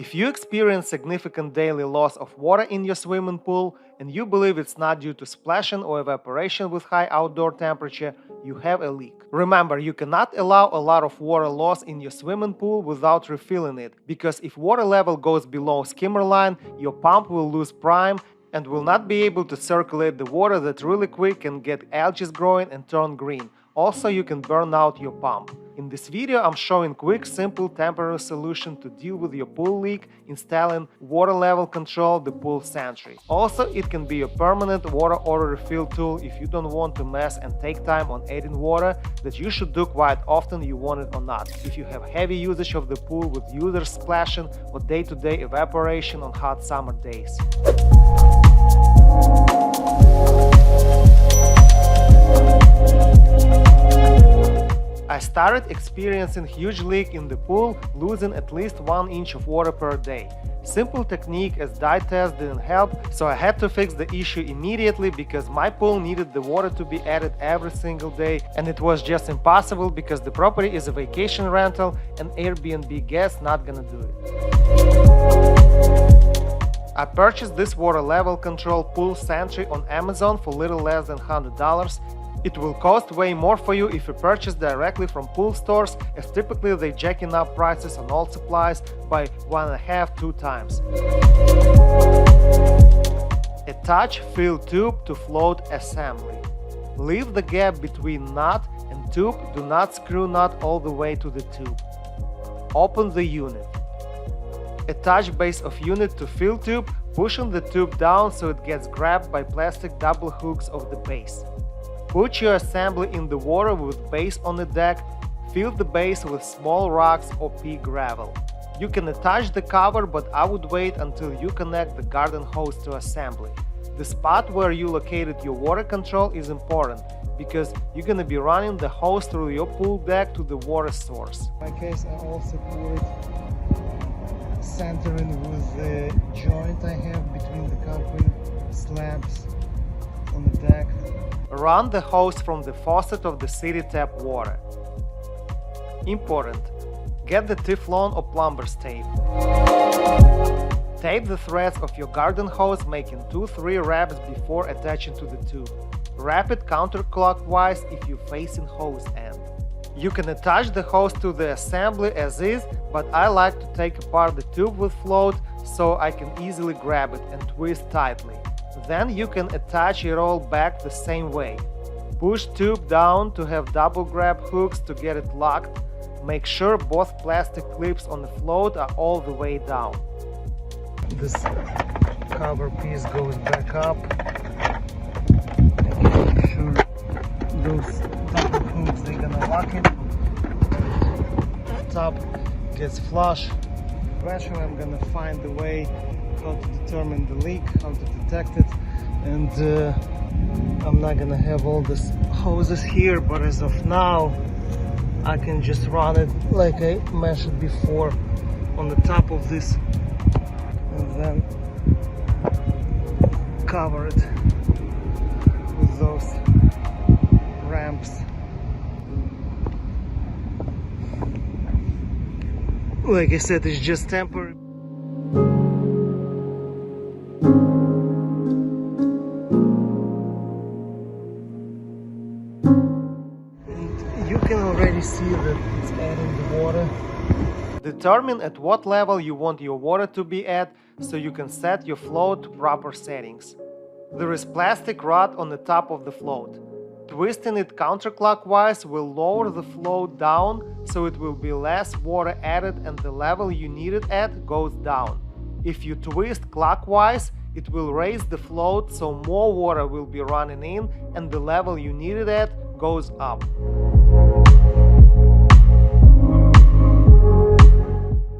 If you experience significant daily loss of water in your swimming pool and you believe it's not due to splashing or evaporation with high outdoor temperature, you have a leak. Remember, you cannot allow a lot of water loss in your swimming pool without refilling it, because if water level goes below skimmer line, your pump will lose prime and will not be able to circulate the water that really quick can get algae growing and turn green. Also, you can burn out your pump. In this video, I'm showing quick, simple, temporary solution to deal with your pool leak, installing water level control, the Pool Sentry. Also, it can be a permanent water auto refill tool if you don't want to mess and take time on adding water that you should do quite often, you want it or not. If you have heavy usage of the pool with users splashing or day-to-day evaporation on hot summer days. I started experiencing huge leak in the pool, losing at least 1 inch of water per day. Simple technique as dye test didn't help, so I had to fix the issue immediately because my pool needed the water to be added every single day, and it was just impossible because the property is a vacation rental and Airbnb guests not gonna do it. I purchased this water level control Pool Sentry on Amazon for little less than $100. It will cost way more for you if you purchase directly from pool stores, as typically they jacking up prices on all supplies by 1.5–2 times. Attach fill tube to float assembly. Leave the gap between nut and tube, do not screw nut all the way to the tube. Open the unit. Attach base of unit to fill tube, pushing the tube down so it gets grabbed by plastic double hooks of the base. Put your assembly in the water with base on the deck, fill the base with small rocks or pea gravel. You can attach the cover, but I would wait until you connect the garden hose to assembly. The spot where you located your water control is important, because you're gonna be running the hose through your pool deck to the water source. In my case, I also put it centering with the joint I have between the concrete slabs on the deck. Run the hose from the faucet of the city tap water. Important: get the Teflon or plumber's tape. Tape the threads of your garden hose, making 2–3 wraps before attaching to the tube. Wrap it counterclockwise if you're facing hose end. You can attach the hose to the assembly as is, but I like to take apart the tube with float so I can easily grab it and twist tightly. Then you can attach it all back the same way. Push tube down to have double grab hooks to get it locked. Make sure both plastic clips on the float are all the way down. This cover piece goes back up. Make sure those double hooks, they're gonna lock it. Top gets flush. Eventually I'm gonna find the way how to determine the leak, how to detect it, and I'm not gonna have all these hoses here, but as of now I can just run it like I mentioned before on the top of this and then cover it with those ramps. Like I said, it's just temporary. You can already see that it's adding the water. Determine at what level you want your water to be at so you can set your float to proper settings. There is plastic rod on the top of the float. Twisting it counterclockwise will lower the float down so it will be less water added and the level you need it at goes down. If you twist clockwise, it will raise the float so more water will be running in and the level you need it at goes up.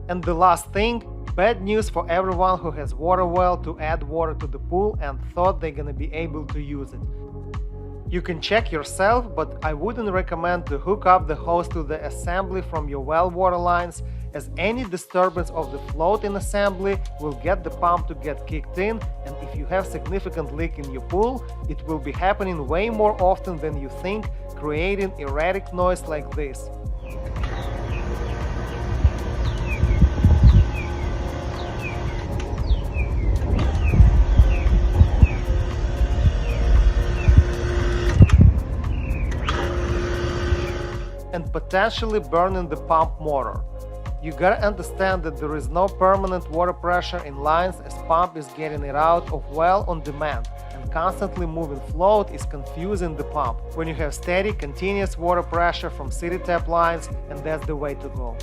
And the last thing, bad news for everyone who has water well to add water to the pool and thought they're gonna be able to use it. You can check yourself, but I wouldn't recommend to hook up the hose to the assembly from your well water lines, as any disturbance of the float in assembly will get the pump to get kicked in, and if you have significant leak in your pool, it will be happening way more often than you think, creating erratic noise like this. and potentially burning the pump motor. You gotta understand that there is no permanent water pressure in lines, as pump is getting it out of well on demand, and constantly moving float is confusing the pump when you have steady, continuous water pressure from city tap lines, and that's the way to go.